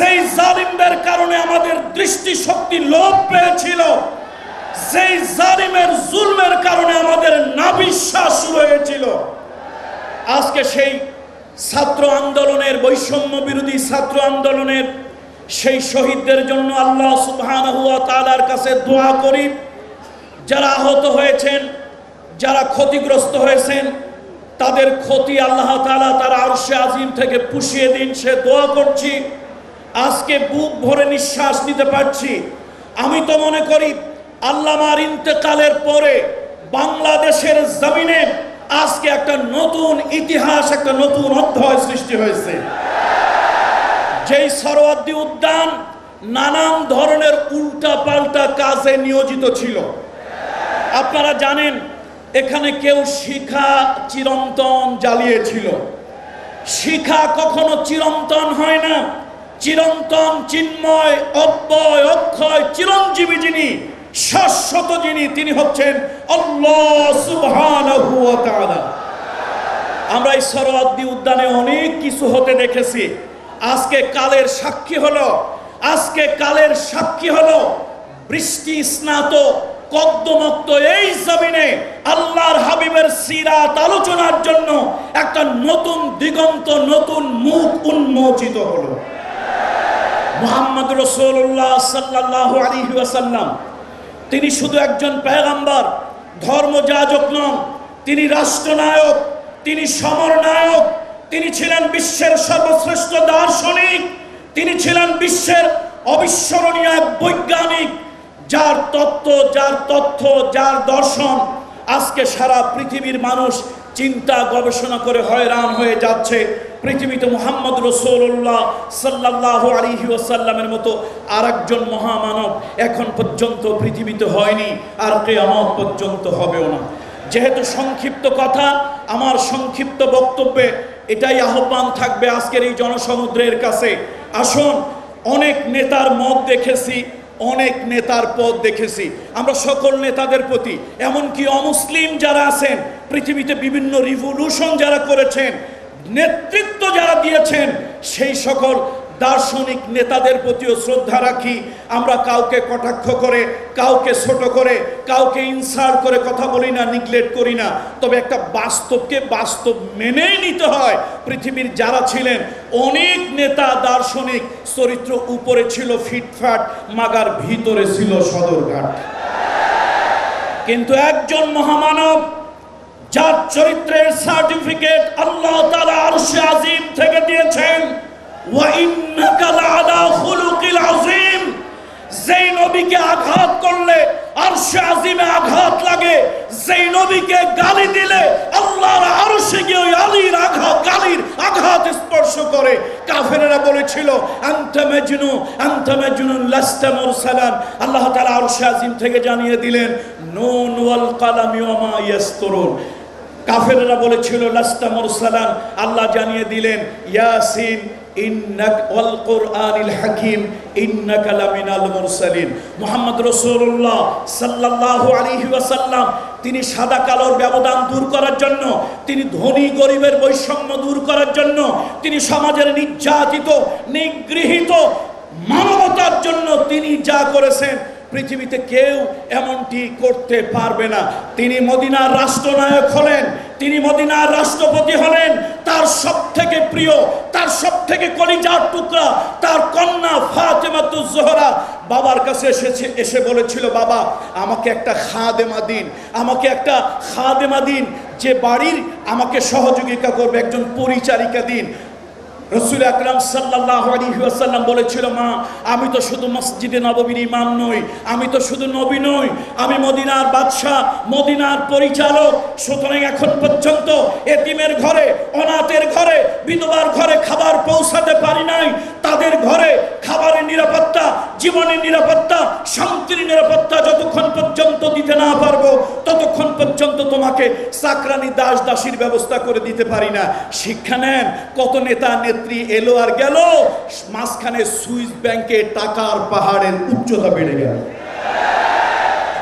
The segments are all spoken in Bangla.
যেই জালিমদের কারণে আমাদের দৃষ্টিশক্তি লোপ পেয়েছিল, যেই জালিমের জুলমের কারণে আমাদের নাবিশ্বাস শুরু হয়েছিল, আজকে সেই ছাত্র আন্দোলনের, বৈষম্য বিরোধী ছাত্র আন্দোলনের সেই শহীদদের জন্য আল্লাহ সুবহানাহু ওয়া তাআলার কাছে দোয়া করি। যারা আহত হয়েছেন, যারা ক্ষতিগ্রস্ত হয়েছেন, তাদের ক্ষতি আল্লাহ তাআলা তার আরশে আজিম থেকে পুষিয়ে দিন, সে দোয়া করছি। আজকে বুক ভরে নিঃশ্বাস নিতে পারছি। আমি তো মনে করি আল্লামার ইন্তেকালের পরে বাংলাদেশের জমিনে আজকে একটা নতুন ইতিহাস, একটা নতুন অধ্যায় সৃষ্টি হয়েছে। যেই সরওয়ার্দী উদ্যান নানান ধরনের উল্টা পাল্টা কাজে নিয়োজিত ছিল, আপনারা জানেন এখানে কেউ শিখা চিরন্তন জ্বালিয়েছিল। শিখা কখনো চিরন্তন হয় না। চিরন্তন, চিন্ময়, অব্যয়, অক্ষয়, চিরঞ্জীবী যিনি, শাশ্বত যিনি, তিনি হচ্ছেন আল্লাহ সুবহানাহু ওয়া তাআলা। আমরা এই সরওয়ার্দী উদ্যানে অনেক কিছু হতে দেখেছি। আজকে কালের সাক্ষী হলো, আজকে কালের সাক্ষী হলো বৃষ্টি স্নাত কদ্দমক্ত এই জমিনে আল্লাহর হাবিবের সিরাত আলোচনার জন্য একটা নতুন দিগন্ত, নতুন মুখ উন্মোচিত হলো। মুহাম্মদ রাসূলুল্লাহ সাল্লাল্লাহু আলাইহি ওয়াসাল্লাম তিনি শুধু একজন পয়গম্বর, ধর্মযাজক নন, তিনি রাষ্ট্রনায়ক, তিনি সমরনায়ক, তিনি ছিলেন বিশ্বের সর্বশ্রেষ্ঠ দার্শনিক, তিনি ছিলেন বিশ্বের অবিস্মরণীয় এক বৈজ্ঞানিক, যার তত্ত্ব, যার তথ্য, যার দর্শন আজকে সারা পৃথিবীর মানুষ চিন্তা গবেষণা করে হয়রান হয়ে যাচ্ছে। পৃথিবীতে মুহাম্মদ রাসূলুল্লাহ সাল্লাল্লাহু আলাইহি ওয়াসাল্লামের মতো আরেকজন মহামানব এখন পর্যন্ত পৃথিবীতে হয়নি, আর কিয়ামত পর্যন্ত হবেও না। যেহেতু সংক্ষিপ্ত কথা, আমার সংক্ষিপ্ত বক্তব্যে এটাই আহ্বান থাকবে আজকের এই জনসমুদ্রের কাছে। আসুন, অনেক নেতার মত দেখেছি, অনেক নেতার পথ দেখেছি। আমরা সকল নেতাদের প্রতি, এমনকি অমুসলিম যারা আছেন, পৃথিবীতে বিভিন্ন রিভলিউশন যারা করেছেন, নেতৃত্ব যারা দিয়েছেন, সেই সকল দার্শনিক নেতাদের প্রতিও শ্রদ্ধা রাখি। আমরা কাউকে কটাক্ষ করে, কাউকে ছোট করে, কাউকে ইনসাল্ট করে কথা বলি না, নিগলেক্ট করি না। তবে একটা বাস্তবকে বাস্তব মেনেই নিতে হয়। পৃথিবীর যারা ছিলেন অনেক নেতা দার্শনিক, চরিত্র উপরে ছিল ফিটফাট, মাগার ভিতরে ছিল সদরঘাট। কিন্তু একজন মহামানব, যার চরিত্রের সার্টিফিকেট আল্লাহ তাআলা আরশে আজিম থেকে দিয়েছেন, ওয়া ইন্নাকা লাআলা খুলুকিল আযীম, যেই নবীকে আঘাত করলে আরশে আজিমে আঘাত লাগে, যেই নবীকে গালি দিলে আল্লাহর আরশে গিয়ে ওই আলীর আঘাত, গালির আঘাত স্পর্শ করে। কাফেরেরা বলেছিল আনতা মাজনুন, আনতা মাজনুন লাস্তা মুরসালান। আল্লাহ তাআলা আরশে আজিম থেকে জানিয়ে দিলেন নুন ওয়াল কালামি ওয়া মা ইয়াসতুরুন। কাফেরেরা বলেছিল লাস্তা মুরসালান, আল্লাহ জানিয়ে দিলেন ইয়াসিন ইন্নাকা ওয়াল কুরআনিল হাকীম ইন্নাকা লামিনাল মুরসালিন। মুহাম্মদ রাসূলুল্লাহ সাল্লাল্লাহু আলাইহি ওয়াসাল্লাম তিনি সাদা কালোর ব্যবধান দূর করার জন্য, তিনি ধনী গরিবের বৈষম্য দূর করার জন্য, তিনি সমাজের নির্যাতিত নিগৃহীত মানবতার জন্য তিনি যা করেছেন, পৃথিবীতে কেউ এমনটি করতে পারবে না। তিনি মদিনার রাষ্ট্রনায়ক হলেন, তিনি মদিনার রাষ্ট্রপতি হলেন। তার সবথেকে প্রিয়, তার সবথেকে কলিজার টুকরা, তার কন্যা ফাতেমাতুজ জোহরা বাবার কাছে এসে বলেছিল, বাবা আমাকে একটা খাদেমা দিন, আমাকে একটা খাদেমা দিন, যে বাড়ির আমাকে সহযোগিতা করবে, একজন পরিচারিকা দিন। রাসূল আকরাম সাল্লাল্লাহু আলাইহি ওয়াসাল্লাম বলেছিল, মা আমি তো শুধু মসজিদে নববীর ইমাম নই, আমি তো শুধু নবী নই, আমি মদিনার বাদশা, মদিনার পরিচালক। সুতরাং এখন পর্যন্ত এতিমের ঘরে, অনাথের ঘরে, বিধবার ঘরে খাবার পৌঁছাতে পারি নাই। তাদের ঘরে খাবারের নিরাপত্তা, জীবনের নিরাপত্তা, শান্তির নিরাপত্তা যতক্ষণ পর্যন্ত দিতে না পারবো, ততক্ষণ পর্যন্ত তোমাকে চাকরানি দাস দাসীর ব্যবস্থা করে দিতে পারি না। শিক্ষা নেন, কত নেতা নেত্রী এলো আর গেল, মাঝখানে সুইস ব্যাংকে টাকার পাহাড়ের উচ্চতা বেড়ে গেল।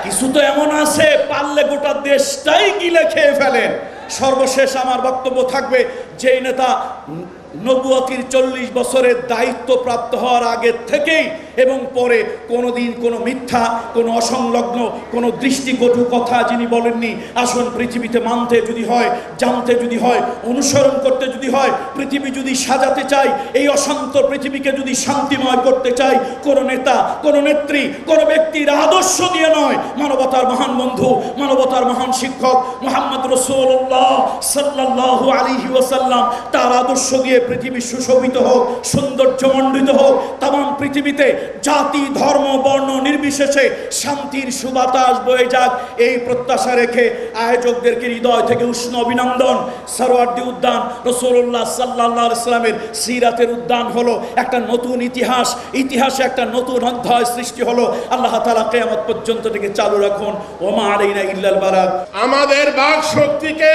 কিছু তো এমন আছে পারলে গোটা দেশটাই গিলে খেয়ে ফেলেন। সর্বশেষ আমার বক্তব্য থাকবে, যেই নেতা নবুয়তির 40 বছরের দায়িত্ব প্রাপ্ত হওয়ার আগে থেকেই এবং পরে কোনোদিন কোনো মিথ্যা, কোনো অসংলগ্ন, কোনো দৃষ্টিকটু কথা যিনি বলেননি। আসুন, পৃথিবীতে মানতে যদি হয়, জানতে যদি হয়, অনুসরণ করতে যদি হয়, পৃথিবী যদি সাজাতে চাই, এই অশান্ত পৃথিবীকে যদি শান্তিময় করতে চাই, কোনো নেতা, কোনো নেত্রী, কোনো ব্যক্তির আদর্শ দিয়ে নয়, মানবতার মহান বন্ধু, মানবতার মহান শিক্ষক মুহাম্মদ রাসূলুল্লাহ সাল্লাল্লাহু আলাইহি ওয়াসাল্লাম, তার আদর্শ দিয়ে পৃথিবী সুশোভিত হোক, সৌন্দর্যমণ্ডিত হোক। তাম পৃথিবীতে জাতি, ধর্ম, বর্ণ নির্বিশেষে শান্তির সুবাতাস বয়ে যাক, এই প্রত্যাশা রেখে আয়োজকদেরকে হৃদয় থেকে উষ্ণ অভিনন্দন। সরওয়ার্দী উদ্যান রাসূলুল্লাহ সাল্লাল্লাহু আলাইহি ওয়াসাল্লামের সিরাতের উদ্যান হলো একটা নতুন ইতিহাস, ইতিহাসে একটা নতুন অধ্যায় সৃষ্টি হলো। আল্লাহ তাআলা কিয়ামত পর্যন্ত থেকে চালু রাখুন। ওমা আলাইনা ইল্লাল বালাগ। আমাদের বাক শক্তিকে,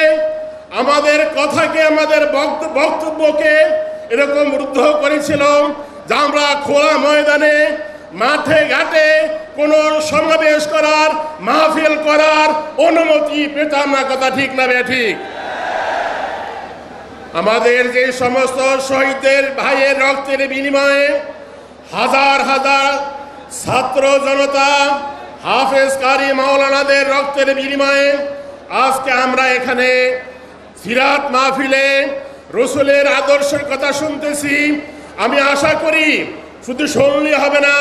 আমাদের কথাকে, আমাদের বক্তব্যকে এরকম রুদ্ধ করেছিল যে আমরা খোলা ময়দানে, মাঠে ঘাটে কোনো সমাবেশ করার, মাহফিল করার অনুমতি পেতাম না। কথা ঠিক না ঠিক? আমাদের যে সমস্ত শহীদদের ভাইয়ের রক্তের বিনিময়ে হাজার হাজার ছাত্র জনতা, হাফেজ কারি মাওলানাদের রক্তের বিনিময়ে আজকে আমরা এখানে সিরাত মাহফিলে রসুলের আদর্শের কথা শুনতেছি। আমি আশা করি শুধু শুনলে হবে না,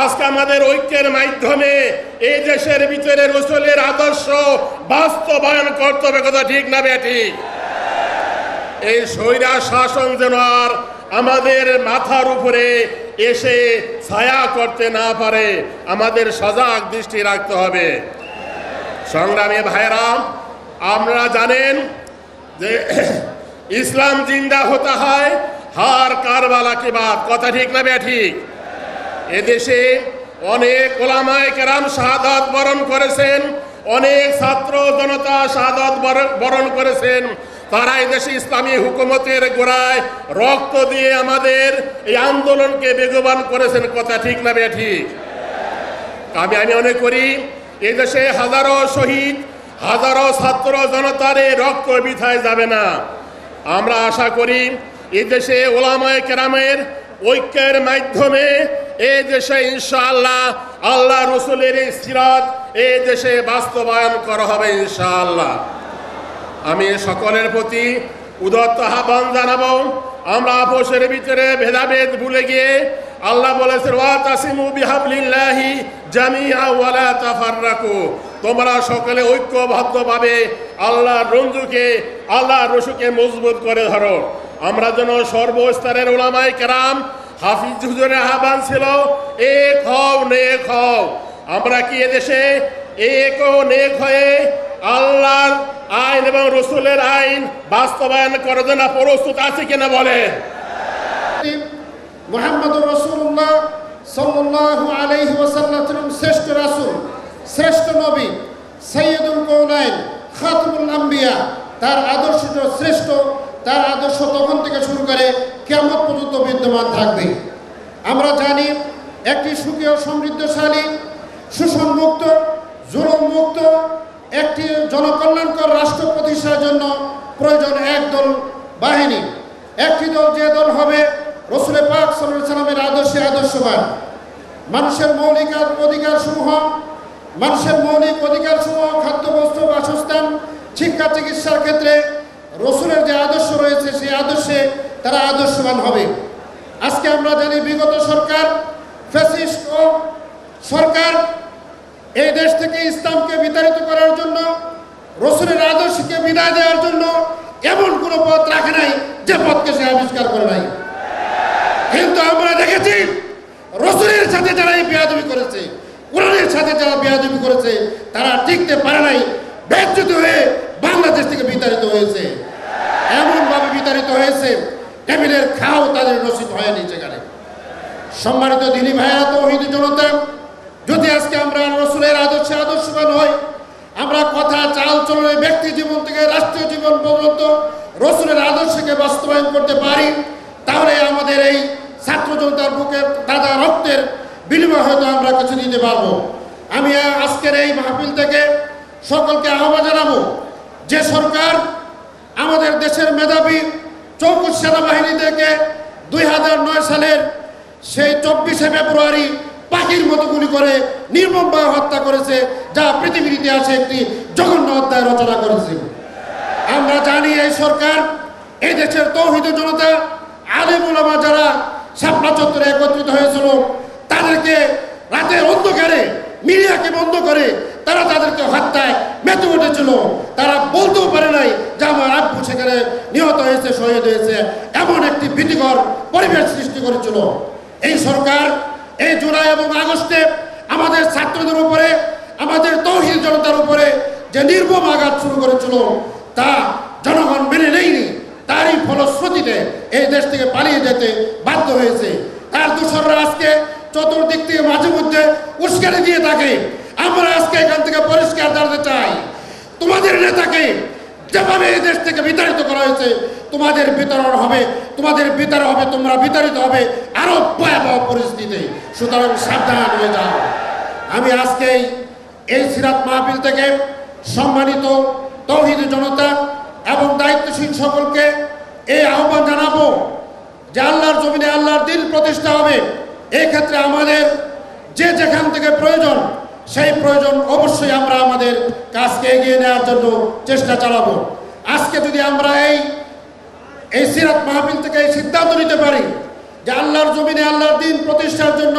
আজকে আমাদের ঐক্যের মাধ্যমে এই দেশের ভিতরে রসুলের আদর্শ বাস্তবায়ন করতে হবে। কথা ঠিক না ঠিক? এই স্বৈরা শাসন যেন আর আমাদের মাথার উপরে এসে ছায়া করতে না পারে, আমাদের সজাগ দৃষ্টি রাখতে হবে। সংগ্রামী ভাইরা, আপনারা জানেন যে ইসলাম জিন্দা হতে হয় হার কারবালা কে বাদ। কথা ঠিক না ঠিক? এদেশে অনেক ওলামায়ে কেরাম শাহাদাত বরণ করেছেন, অনেক ছাত্র জনতা শাহাদাত বরণ করেছেন। তারা এদেশে ইসলামী হুকুমতের গোড়ায় রক্ত দিয়ে আমাদের এই আন্দোলনকে বেগবান করেছেন। কথা ঠিক না ঠিক? আমি মনে করি এদেশে হাজারো শহীদ, হাজারো ছাত্র জনতার এই রক্ত বৃথায় যাবে না। আমরা আশা করি এদেশে ওলামায়ে কেরামের ঐক্যের মাধ্যমে এই দেশে ইনশাআল্লাহ আল্লাহ রসুলের এই সিরাত এই দেশে বাস্তবায়ন করা হবে ইনশাআল্লাহ। আমি সকলের প্রতি উদাত্ত আহ্বান জানাবো, আমরা আপোষের ভিতরে ভেদাভেদ ভুলে গিয়ে, আল্লাহ বলেছেন ওয়াতাসিমু বিহাবলিল্লাহি জামিআ ওয়া লা তাফাররাকু, তোমরা সকলে ঐক্যবদ্ধভাবে আল্লাহর রঞ্জুকে, আল্লাহর রসুলকে মজবুত করে ধরো। আমরা যেন সর্বস্তরের উলামায়ে কেরাম, হাফিজ হুজুরের আহ্বান ছিল এক হও নেক হও। আমরা কি এদেশে এক ও নেক হয়ে আল্লাহর আইন এবং রসুলের আইন বাস্তবায়ন করার জন্য প্রস্তুত আছে কিনা বলে? মুহাম্মদুর রাসূলুল্লাহ সাল্লাল্লাহু আলাইহি ওয়াসাল্লাম শ্রেষ্ঠ রাসূল, শ্রেষ্ঠ নবী, সাইয়্যিদুল কাওনাইন, খাতামুল আম্বিয়া। তার আদর্শ শ্রেষ্ঠ, তার আদর্শ তখন থেকে শুরু করে কিয়ামত পর্যন্ত বিদ্যমান থাকবে। আমরা জানি একটি সুখী ও সমৃদ্ধশালী, শোষণমুক্ত, জুলুমমুক্ত একটি জনকল্যাণকর রাষ্ট্র প্রতিষ্ঠার জন্য প্রয়োজন একদল বাহিনী। একটি দল, যে দল হবে রসুল পাক সাল্লাল্লাহু আলাইহি ওয়াসাল্লামের আদর্শে আদর্শবান। মানুষের মৌলিক অধিকারসমূহ, খাদ্য, বস্ত্র, বাসস্থান, শিক্ষা, চিকিৎসার ক্ষেত্রে রসুলের যে আদর্শ রয়েছে সেই আদর্শে তারা আদর্শবান হবে। আজকে আমরা জানি বিগত সরকার, ফ্যাসিস্ট ও সরকার এই দেশ থেকে ইসলামকে বিতাড়িত করার জন্য, রসুলের আদর্শকে বিদায় দেওয়ার জন্য এমন কোনো পথ রাখে নাই যে পথকে সে আবিষ্কার করে নাই। কিন্তু আমরা দেখেছি রসুলের সাথে যারা এই বেয়াদবি করেছে, কোরআনের সাথে যারা বেয়াদবি করেছে, তারা টিকতে পারে নাই, বেজ্জত হয়ে বাংলাদেশ থেকে বিতাড়িত হয়েছে। এমনভাবে বিতাড়িত হয়েছে টেবিলের খাও তাদের নসিব হয়নি সেখানে। সম্মানিত দিনী ভাইয়েরা, তৌহিদি জনতা, যদি আজকে আমরা রসুলের আদর্শে আদর্শবান হই, আমরা কথা, চাল চলনে, ব্যক্তি জীবন থেকে রাষ্ট্রীয় জীবন পর্যন্ত রসুলের আদর্শকে বাস্তবায়ন করতে পারি, তাহলে আমাদের এই ছাত্র জনতার বুকে তাজা রক্তের বিনিময় হয়তো আমরা কিছু দিতে পারবো। আমি আজকের এই মাহফিল থেকে সকলকে আহ্বান জানাবো, যে সরকার আমাদের দেশের মেধাবী চৌকুশ সেনাবাহিনী থেকে 2009 সালের সেই 24শে ফেব্রুয়ারি পাখির মতো গুলি করে নির্মমভাবে হত্যা করেছে, যা পৃথিবীর ইতিহাসে একটি জঘন্য অধ্যায় রচনা করেছে। আমরা জানি এই সরকার এই দেশের তৌহিদ জনতা আলেম ওলামা যারা শাপলা চত্বরে একত্রিত হয়েছিল তাদেরকে রাতের অন্ধকারে মিডিয়াকে বন্ধ করে তারা তাদেরকে হত্যায় মেতে উঠেছিল। তারা বলতেও পারে নাই যে আমার আব্বু সেখানে নিহত হয়েছে, শহীদ হয়েছে, এমন একটি ভীতিকর পরিবেশ সৃষ্টি করেছিল। এই সরকার এই জুলাই এবং আগস্টে আমাদের ছাত্রদের উপরে, আমাদের তৌহিদ জনতার উপরে যে নির্মম আঘাত শুরু করেছিল তা জনগণ মেনে নেয়নি। তারই ফলশ্রুতিতে এই দেশ থেকে পালিয়ে যেতে বাধ্য হয়েছে। তার দোসররা আজকে চতুর্দিক থেকে মাঝে মধ্যে উস্কানি দিয়ে থাকে। আমরা আজকে এখান থেকে পরিষ্কার জানাতে চাই, তোমাদের নেতাকে যেভাবে এই দেশ থেকে বিতাড়িত করা হয়েছে তোমাদের বিতরণ হবে, তোমাদের বিতাড় হবে, তোমরা বিতাড়িত হবে আরো ভয়াবহ পরিস্থিতিতে। সুতরাং সাবধান হয়ে যাও। আমি আজকে এই সিরাত মাহফিল থেকে সম্মানিত তৌহিদ জনতা এবং দায়িত্বশীল সকলকে এই আহ্বান জানাবো যে আল্লাহর জমিনে আল্লাহর দিন প্রতিষ্ঠা হবে। এই ক্ষেত্রে আমাদের যে যেখান থেকে প্রয়োজন সেই প্রয়োজন অবশ্যই আমরা আমাদের কাজকে এগিয়ে নেওয়ার জন্য চেষ্টা চালাবো। আজকে যদি আমরা এই সিরাত মাহফিল থেকে এই সিদ্ধান্ত নিতে পারি যে আল্লাহর জমিনে আল্লাহর দিন প্রতিষ্ঠার জন্য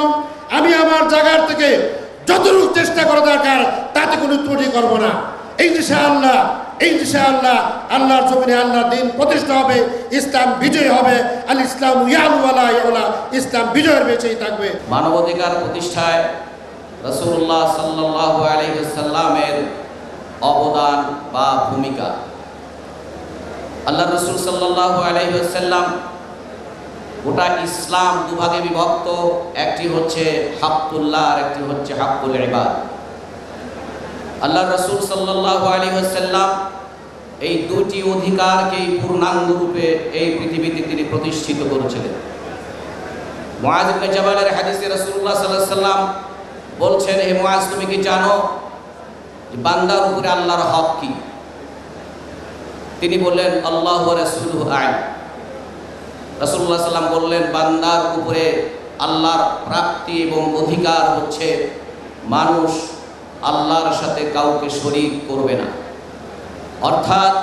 আমি আমার জায়গার থেকে যতটুকু চেষ্টা করা দরকার তাতে কোনো ত্রুটি করব না, ইনশাআল্লাহ ইনশাআল্লাহ আল্লাহর জমিনে আল্লাহর দিন প্রতিষ্ঠা হবে, ইসলাম বিজয় হবে। আল ইসলাম ইয়ালু ওয়ালা ইয়ালা, ইসলাম বিজয়ের বেঁচেই থাকবে। মানবাধিকার প্রতিষ্ঠায় রাসূলুল্লাহ সাল্লাল্লাহু আলাইহি ওয়াসাল্লামের অবদান বা ভূমিকা। আল্লাহ রাসূল সাল্লাল্লাহু আলাইহি ওয়াসাল্লাম গোটা ইসলাম দুভাগে বিভক্ত, একটি হচ্ছে হাক্কুল্লাহ আর একটি হচ্ছে হাক্কুল ইবাদ। আল্লাহ রাসূল সাল্লাল্লাহু আলাইহি ওয়াসাল্লাম এই দুটি অধিকারকেই পূর্ণাঙ্গ রূপে এই পৃথিবীতে তিনি প্রতিষ্ঠিত করেছিলেন। মুআয ইবনে জাবালের হাদিসে রাসূলুল্লাহ সাল্লাল্লাহু আলাইহি ওয়াসাল্লাম বলছেন, হে মুআয, তুমি কি জানো যে বান্দার উপরে আল্লাহর হক কি? তিনি বললেন, আল্লাহু ওয়া রাসূলুহু আ'লাম। রাসূলুল্লাহ সাল্লাল্লাহু আলাইহি ওয়াসাল্লাম বললেন, বান্দার উপরে আল্লাহর প্রাপ্তি এবং অধিকার হচ্ছে মানুষ আল্লাহর সাথে কাউকে শরীক করবে না। অর্থাৎ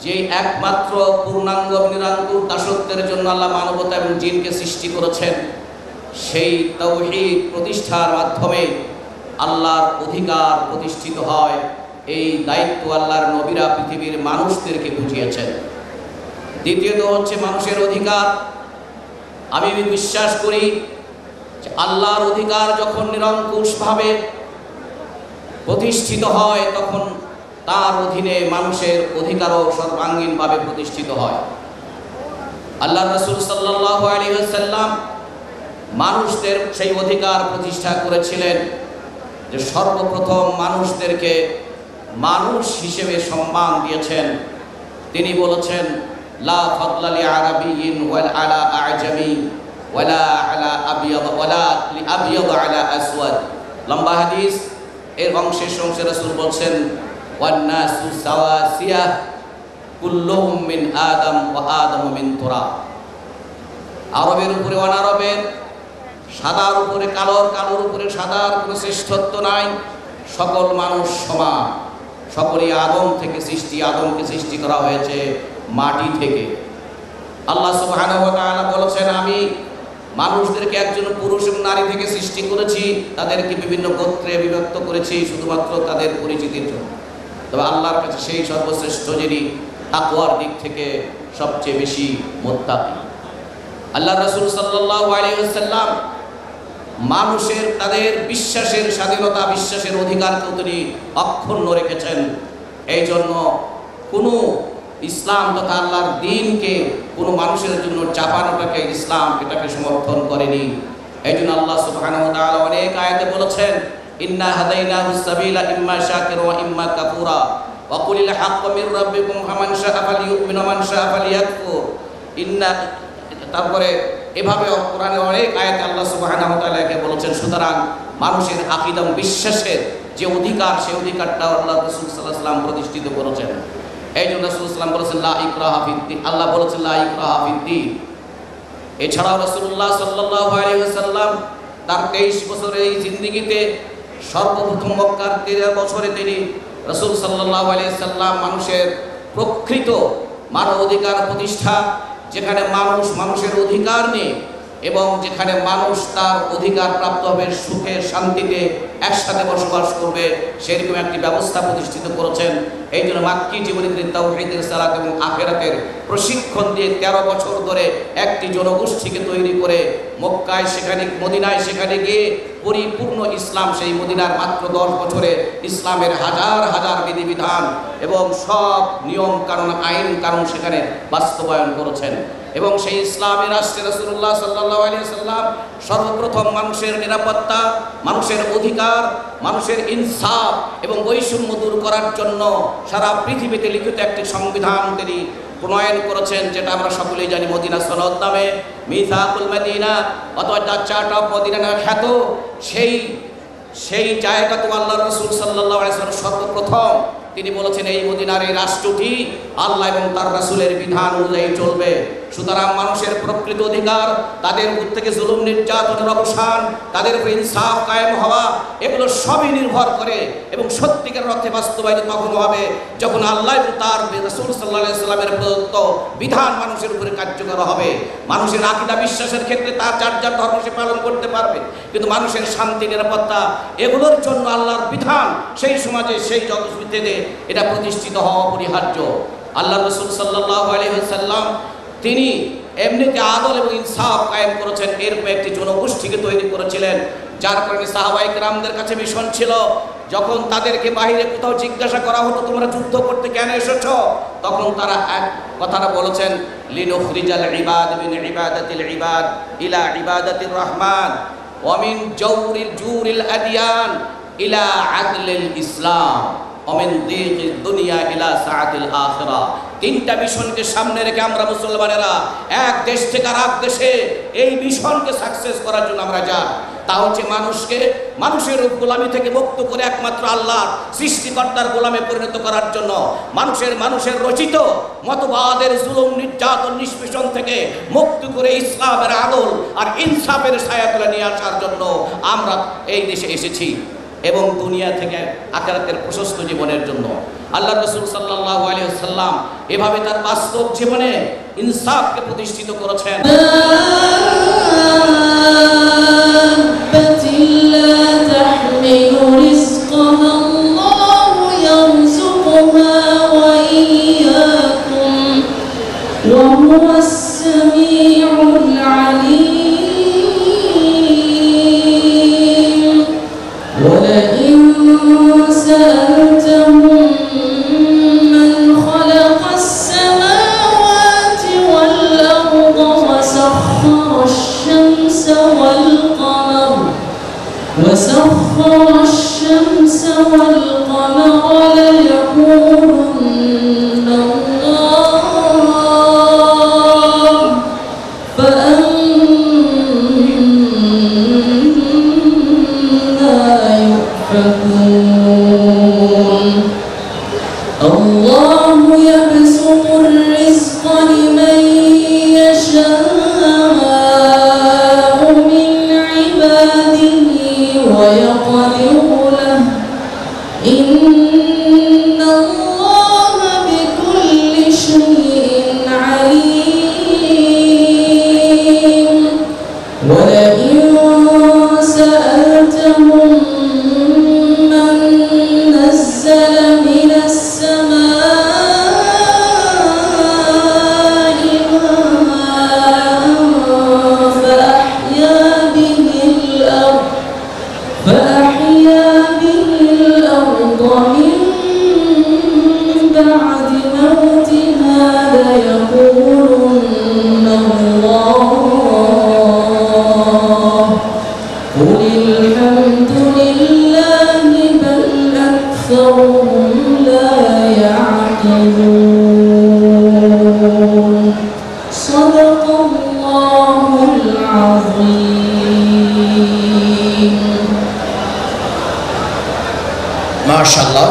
যে একমাত্র পূর্ণাঙ্গ নিরঙ্কুশ দাসত্বের জন্য আল্লাহ মানবতা এবং জিনকে সৃষ্টি করেছেন, সেই তাওহীদ প্রতিষ্ঠার মাধ্যমে আল্লাহর অধিকার প্রতিষ্ঠিত হয়। এই দায়িত্ব আল্লাহর নবীরা পৃথিবীর মানুষদেরকে বুঝিয়েছেন। দ্বিতীয়ত হচ্ছে মানুষের অধিকার। আমি বিশ্বাস করি যে আল্লাহর অধিকার যখন নিরঙ্কুশভাবে প্রতিষ্ঠিত হয় তখন তার অধীনে মানুষের অধিকারও সর্বাঙ্গীনভাবে প্রতিষ্ঠিত হয়। আল্লাহ রাসূল সাল্লাল্লাহু আলাইহি ওয়াসাল্লাম মানুষদের সেই অধিকার প্রতিষ্ঠা করেছিলেন যে সর্বপ্রথম মানুষদেরকে মানুষ হিসেবে সম্মান দিয়েছেন। তিনি বলেছেন, লা ফাদলা লি আরাবিয়্যিন ওয়ালা আলা আ'জামি ওয়ালা আলা আবিয়াদ ওয়ালা লি আবিয়াদ আলা আসওয়াদ। লম্বা হাদিস। এর অংশের রাসূল বলছেন, ওয়ান নাসু সাওয়াসিয়া কুল্লুহুম মিন আদম ওয়া আদমু মিন তুরাব। আরবের উপরে অনারবের, সাদার উপরে কালোর, কালোর উপরে সাদার কোনো শ্রেষ্ঠত্ব নাই। সকল মানুষ সমান, সকলেই আদম থেকে সৃষ্টি। আদমকে সৃষ্টি করা হয়েছে মাটি থেকে। আল্লাহ সুবহানাহু ওয়া তাআলা বলেছেন, আমি মানুষদেরকে একজন পুরুষ এবং নারী থেকে সৃষ্টি করেছি, তাদেরকে বিভিন্ন গোত্রে বিভক্ত করেছি শুধুমাত্র তাদের পরিচিতির জন্য। তবে আল্লাহর কাছে সেই সর্বশ্রেষ্ঠ যিনি তাকওয়ার দিক থেকে সবচেয়ে বেশি মুত্তাকি। আল্লাহ রাসূল সাল্লাল্লাহু আলাইহি ওয়াসাল্লাম মানুষের তাদের বিশ্বাসের স্বাধীনতা, বিশ্বাসের অধিকারকেও তিনি অক্ষুণ্ণ রেখেছেন। এই জন্য কোনো ইসলাম তথা আল্লাহর দ্বীনকে কোনো মানুষের জন্য চাপানোটাকে ইসলাম এটাকে সমর্থন করেনি। এই জন্য আল্লাহ সুবহানাহু ওয়া তাআলা অনেক আয়াতে বলেছেন, ইন্না হাদাইনাহুস সাবিলা ইম্মা শাকিরা ওয়া ইম্মা কাফুরা ওয়া কুলিল হাক্কু মির রাব্বিকুম ফামান শাআ ফালিউমিন ওয়া মান শাআ ফালিয়াকফুর। তারপরে এভাবে কোরআনে অনেক আয়াতে আল্লাহ সুবহানাহু ওয়া তাআলা বলেছেন। সুতরাং মানুষের আকীদা বিশ্বাসের যে অধিকার, সেই অধিকারটা আল্লাহ রাসূল সাল্লাল্লাহু আলাইহি ওয়াসাল্লাম প্রতিষ্ঠিত করেছেন। এই জন্য রাসূলুল্লাহ সাল্লাল্লাহু আলাইহি ওয়াসাল্লাম বলেছেন লা ইকরাহা ফিদ্দীন, আল্লাহ বলেছেন লা ইকরাহা ফিদ্দীন। এছাড়াও রাসূলুল্লাহ সাল্লাল্লাহু আলাইহি ওয়াসাল্লাম তার 23 বছরের এই জিন্দেগিতে সর্বপ্রথম মক্কার 13 বছরে তিনি রাসূল সাল্লাল্লাহু আলাইহি ওয়াসাল্লাম মানুষের প্রকৃত মানব অধিকার প্রতিষ্ঠা, যেখানে মানুষ মানুষের অধিকার নিয়ে এবং যেখানে মানুষ তার অধিকার প্রাপ্ত হবে সুখে শান্তিতে একসাথে বসবাস করবে, সেরকম একটি ব্যবস্থা প্রতিষ্ঠিত করেছেন। এই জন্য মাক্কি জীবনে তিনি তাওহীদের সালাত এবং আখিরাতের প্রশিক্ষণ দিয়ে 13 বছর ধরে একটি জনগোষ্ঠীকে তৈরি করে মক্কায় সেখানে মদিনায় সেখানে গিয়ে পরিপূর্ণ ইসলাম, সেই মদিনার মাত্র 10 বছরে ইসলামের হাজার হাজার বিধিবিধান এবং সব নিয়ম কানুন আইন কানুন সেখানে বাস্তবায়ন করেছেন। এবং সেই ইসলামী রাষ্ট্রে রাসূলুল্লাহ সাল্লাল্লাহু আলাইহি ওয়াসাল্লাম সর্বপ্রথম মানুষের নিরাপত্তা, মানুষের অধিকার, মানুষের ইনসাফ এবং বৈষম্য দূর করার জন্য সারা পৃথিবীতে লিখিত একটি সংবিধান তিনি প্রণয়ন করেছেন, যেটা আমরা সকলেই জানি মদিনা সনদ নামে, মিসাকুল মদিনা অথবা চার্টার অফ মদিনা নামে খ্যাত। সেই জায়গা তো আল্লাহর রাসূল সাল্লাল্লাহু আলাইহি ওয়াসাল্লাম সর্বপ্রথম তিনি বলেছেন এই মদিনার এই রাষ্ট্রটি আল্লাহ এবং তার রাসূলের বিধান অনুযায়ী চলবে। সুতরাং মানুষের প্রকৃত অধিকার, তাদের উপর থেকে জুলুম নির্যাতনের অবসান, তাদের উপর ইনসাফ কায়েম হওয়া, এগুলো সবই নির্ভর করে এবং সত্যিকার অর্থে বাস্তবায়িত তখন হবে যখন আল্লাহ এবং তার রাসূল সাল্লাল্লাহু আলাইহি ওয়াসাল্লামের প্রদত্ত বিধান মানুষের উপরে কার্যকর হবে। মানুষের আকীদা বিশ্বাসের ক্ষেত্রে তার যার যার ধর্ম সে পালন করতে পারবে, কিন্তু মানুষের শান্তি নিরাপত্তা এগুলোর জন্য আল্লাহর বিধান সেই সমাজে সেই জগৎবিতে এটা প্রতিষ্ঠিত হওয়া অপরিহার্য। আল্লাহ রাসূল সাল্লাল্লাহু আলাইহি ওয়াসাল্লাম তিনি এমনিতে আদল এবং ইনসাফ কায়েম করেছেন, এরকম একটি জনগোষ্ঠীকে তৈরি করেছিলেন, যার কারণে সাহাবায়ে কেরামদের কাছে মিশন ছিল যখন তাদেরকে বাইরে কোথাও জিজ্ঞাসা করা হতো তোমরা যুদ্ধ করতে কেন এসেছো, তখন তারা এক কথাটা বলেছেন লিনুখরিজাল ইবাদ মিন ইবাদাতিল ইবাদ ইলা ইবাদাতির রহমান ওয়া মিন জুরিল আদিয়ান ইলা আদলিল ইসলাম অমিন দিকিদ দুনিয়া ইলা সাআতিল আখিরা। তিনটা মিশনকে সামনে রেখে আমরা মুসলমানেরা এক দেশ থেকে আরেক দেশে এই মিশনকে সাকসেস করার জন্য আমরা যাই। তা হচ্ছে মানুষকে মানুষের গোলামি থেকে মুক্ত করে একমাত্র আল্লাহর সৃষ্টিকর্তার গোলামে পরিণত করার জন্য, মানুষের রচিত মতবাদের জুলুম নির্যাতন নিষ্পেষণ থেকে মুক্ত করে ইসলামের আদল আর ইনসাফের ছায়াতলে নিয়ে আসার জন্য আমরা এই দেশে এসেছি এবং দুনিয়া থেকে আখিরাতের প্রশস্ত জীবনের জন্য। আল্লাহ রাসূল সাল্লাল্লাহু আলাইহি ওয়াসাল্লাম এভাবে তার বাস্তব জীবনে ইনসাফকে প্রতিষ্ঠিত করেছেন। وسخر الشمس والقمر ليقولن الله فأنا يؤفكون الله يبسط الرزق لمن يشاء من عباده ويقدر له إن الله بكل شيء عليم ولئن سألتهم من نزل من السماء ماء فأحيا به الأرض من بعد موتها ليقولن الله قل الحمد لله بل أكثرهم لا يعقلون صدق الله العظيم। মাশাআল্লাহ।